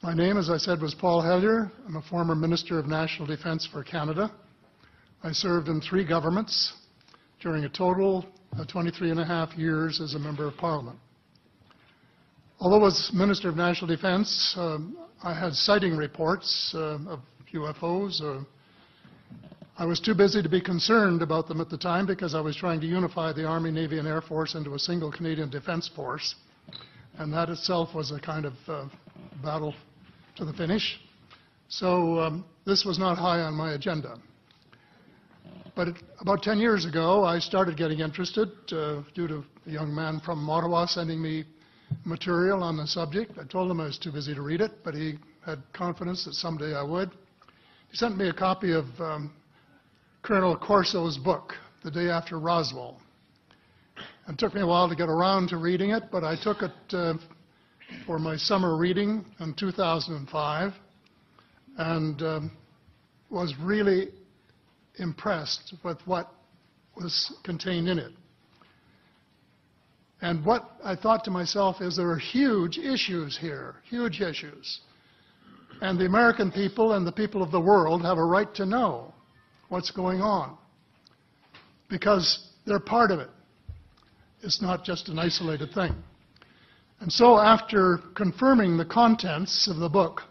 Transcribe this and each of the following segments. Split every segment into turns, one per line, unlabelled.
My name, as I said, was Paul Hellyer. I'm a former Minister of National Defense for Canada. I served in 3 governments during a total of 23.5 years as a Member of Parliament. Although as Minister of National Defense, I had sighting reports of UFOs. I was too busy to be concerned about them at the time because I was trying to unify the Army, Navy, and Air Force into a single Canadian Defence Force. And that itself was a kind of battle to the finish. So this was not high on my agenda. But about 10 years ago, I started getting interested due to a young man from Ottawa sending me material on the subject. I told him I was too busy to read it, but he had confidence that someday I would. He sent me a copy of Colonel Corso's book, The Day After Roswell. It took me a while to get around to reading it, but I took it for my summer reading in 2005 and was really impressed with what was contained in it. And what I thought to myself is there are huge issues here, huge issues. And the American people and the people of the world have a right to know what's going on because they're part of it. It's not just an isolated thing. And so after confirming the contents of the book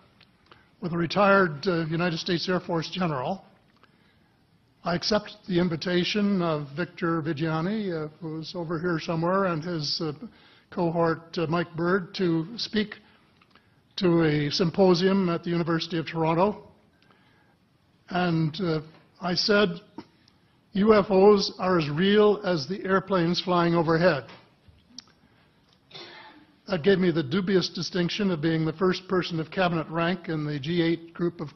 with a retired United States Air Force general, I accepted the invitation of Victor Vigiani, who's over here somewhere, and his cohort, Mike Bird, to speak to a symposium at the University of Toronto. And I said, UFOs are as real as the airplanes flying overhead. That gave me the dubious distinction of being the first person of cabinet rank in the G8 group of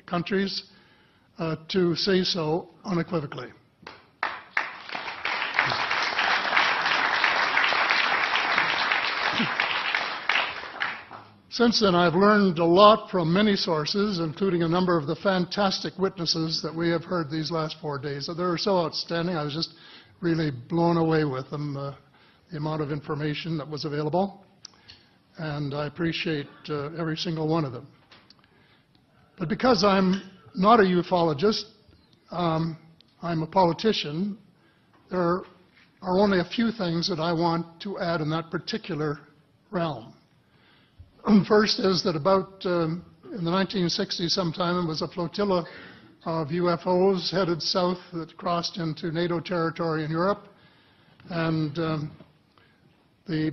countries to say so unequivocally. Since then, I've learned a lot from many sources, including a number of the fantastic witnesses that we have heard these last 4 days. They were so outstanding, I was just really blown away with them, the amount of information that was available. And I appreciate every single one of them. But because I'm not a ufologist, I'm a politician, there are only a few things that I want to add in that particular realm. First is that about in the 1960s sometime, it was a flotilla of UFOs headed south that crossed into NATO territory in Europe. And the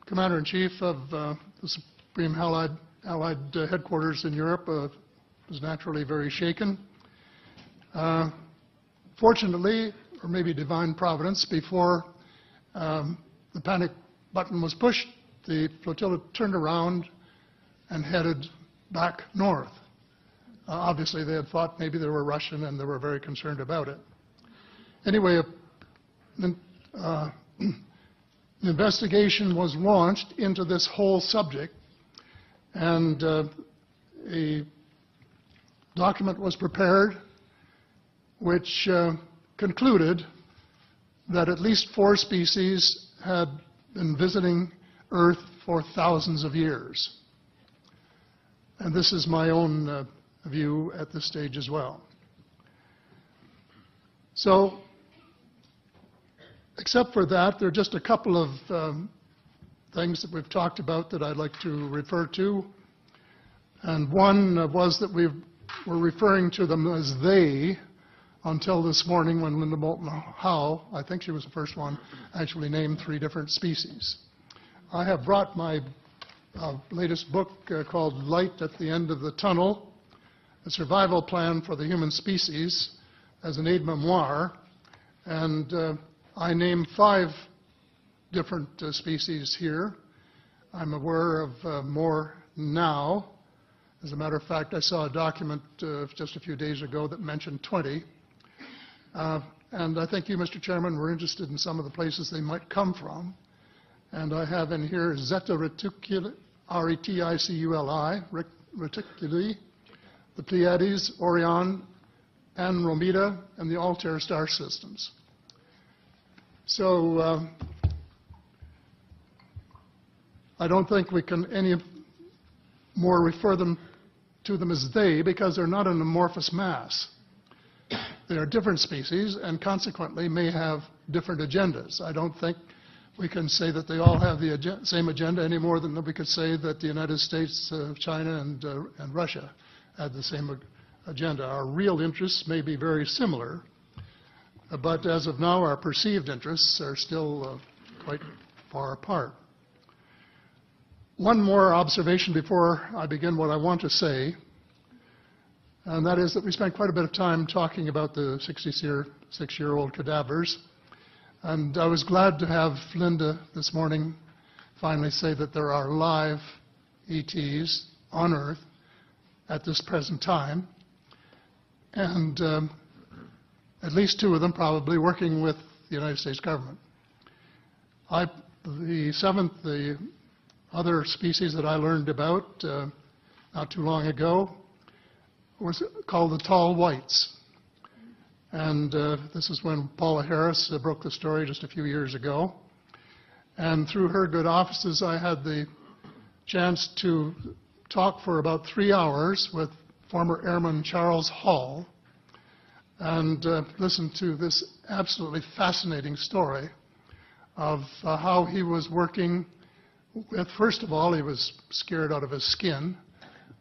Commander-in-Chief of the Supreme Allied Headquarters in Europe was naturally very shaken. Fortunately, or maybe divine providence, before the panic button was pushed, the flotilla turned around and headed back north. Obviously, they had thought maybe they were Russian, and they were very concerned about it. Anyway, an investigation was launched into this whole subject, and a document was prepared which concluded that at least 4 species had been visiting Earth for thousands of years. And this is my own view at this stage as well. So, except for that, there are just a couple of things that we've talked about that I'd like to refer to. And one was that we were referring to them as they until this morning when Linda Moulton Howe, I think she was the first one, actually named 3 different species. I have brought my latest book called Light at the End of the Tunnel, A Survival Plan for the Human Species, as an aide-memoire, and I name 5 different species here. I'm aware of more now. As a matter of fact, I saw a document just a few days ago that mentioned 20. And I think you, Mr. Chairman, were interested in some of the places they might come from. And I have in here Zeta Reticuli, R-E-T-I-C-U-L-I, Reticuli, the Pleiades, Orion, Andromeda, and the Altair star systems. So I don't think we can more refer to them as they because they're not an amorphous mass. They are different species and consequently may have different agendas. I don't think we can say that they all have the same agenda any more than we could say that the United States, China, and Russia had the same agenda. Our real interests may be very similar, but as of now, our perceived interests are still quite far apart. One more observation before I begin what I want to say, and that is that we spent quite a bit of time talking about the 66-year-old cadavers. And I was glad to have Linda this morning finally say that there are live ETs on Earth at this present time, and at least 2 of them probably working with the United States government. The other species that I learned about not too long ago was called the tall whites. And this is when Paula Harris broke the story just a few years ago. And through her good offices, I had the chance to talk for about 3 hours with former Airman Charles Hall and listen to this absolutely fascinating story of how he was working with, first of all, he was scared out of his skin,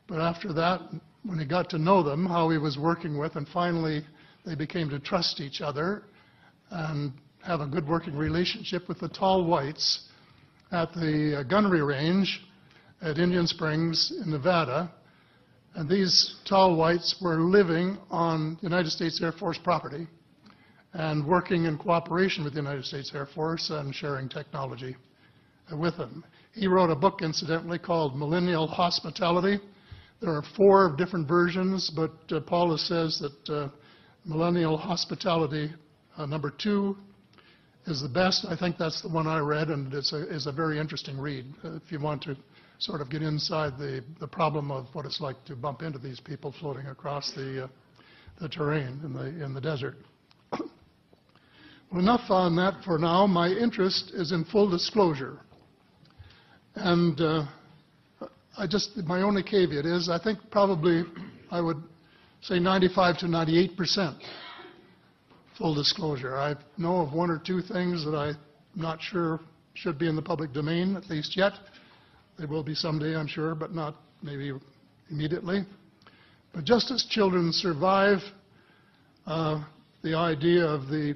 but after that, when he got to know them, how he was working with, and finally they became to trust each other and have a good working relationship with the tall whites at the gunnery range at Indian Springs in Nevada. And these tall whites were living on United States Air Force property and working in cooperation with the United States Air Force and sharing technology with them. He wrote a book, incidentally, called Millennial Hospitality. There are 4 different versions, but Paula says that Millennial Hospitality number 2 is the best. I think that's the one I read, and it's a very interesting read if you want to sort of get inside the problem of what it's like to bump into these people floating across the terrain in the desert. Well, enough on that for now. My interest is in full disclosure. And my only caveat is I think probably I would say 95 to 98% full disclosure. I know of 1 or 2 things that I'm not sure should be in the public domain, at least yet. They will be someday, I'm sure, but not maybe immediately. But just as children survive the idea of the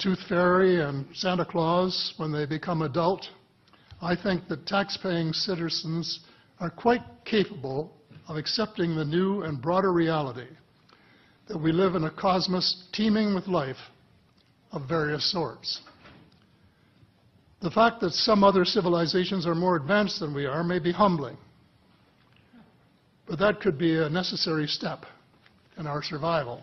Tooth Fairy and Santa Claus when they become adult, I think that tax-paying citizens are quite capable of accepting the new and broader reality that we live in a cosmos teeming with life of various sorts. The fact that some other civilizations are more advanced than we are may be humbling, but that could be a necessary step in our survival.